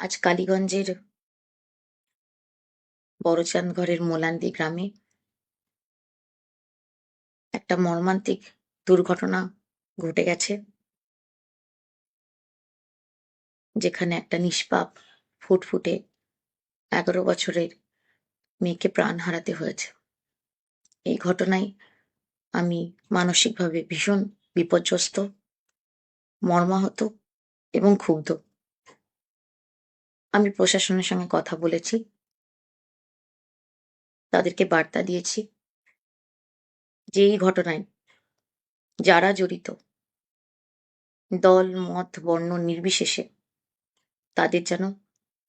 আজ কালীগঞ্জের বড়চাঁদঘরের মোলান্দি গ্রামে একটা মর্মান্তিক দুর্ঘটনা ঘটে গেছে, যেখানে একটা নিষ্পাপ ফুটফুটে 11 বছরের মেয়েকে প্রাণ হারাতে হয়েছে। এই ঘটনায় আমি মানসিকভাবে ভীষণ বিপর্যস্ত, মর্মাহত এবং ক্ষুব্ধ। আমি প্রশাসনের সঙ্গে কথা বলেছি, তাদেরকে বার্তা দিয়েছি যে এই ঘটনায় যারা জড়িত, দল মত বর্ণ নির্বিশেষে তাদের যেন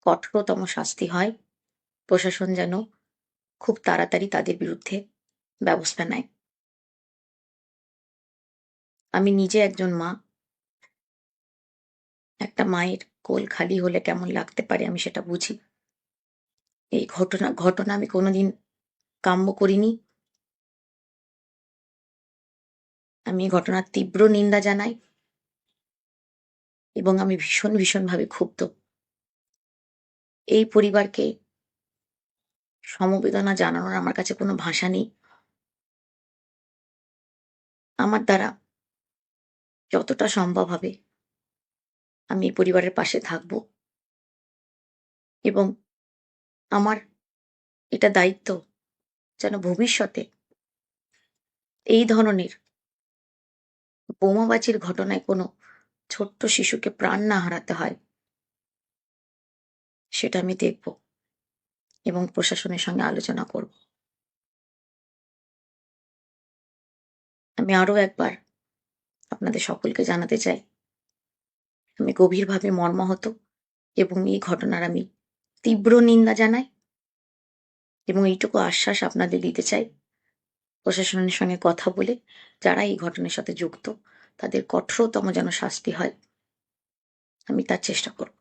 কঠোরতম শাস্তি হয়। প্রশাসন যেন খুব তাড়াতাড়ি তাদের বিরুদ্ধে ব্যবস্থা নেয়। আমি নিজে একজন মা। একটা মায়ের কোল খালি হলে কেমন লাগতে পারে আমি সেটা বুঝি। এই ঘটনা আমি কোনোদিন কাম্য করিনি। আমি এই ঘটনার তীব্র নিন্দা জানাই এবং আমি ভীষণভাবে ক্ষুব্ধ। এই পরিবারকে সমবেদনা জানানোর আমার কাছে কোনো ভাষা নেই। আমার দ্বারা যতটা সম্ভব হবে আমি এই পরিবারের পাশে থাকবো এবং আমার এটা দায়িত্ব যেন ভবিষ্যতে এই ধরনের বোমাবাজির ঘটনায় কোনো ছোট্ট শিশুকে প্রাণ না হারাতে হয়, সেটা আমি দেখব এবং প্রশাসনের সঙ্গে আলোচনা করব। আমি আরো একবার আপনাদের সকলকে জানাতে চাই, আমি গভীরভাবে মর্মাহত এবং এই ঘটনার আমি তীব্র নিন্দা জানাই এবং এইটুকু আশ্বাস আপনাদের দিতে চাই, প্রশাসনের সঙ্গে কথা বলে যারা এই ঘটনার সাথে যুক্ত তাদের কঠোরতম যেন শাস্তি হয়, আমি তার চেষ্টা করব।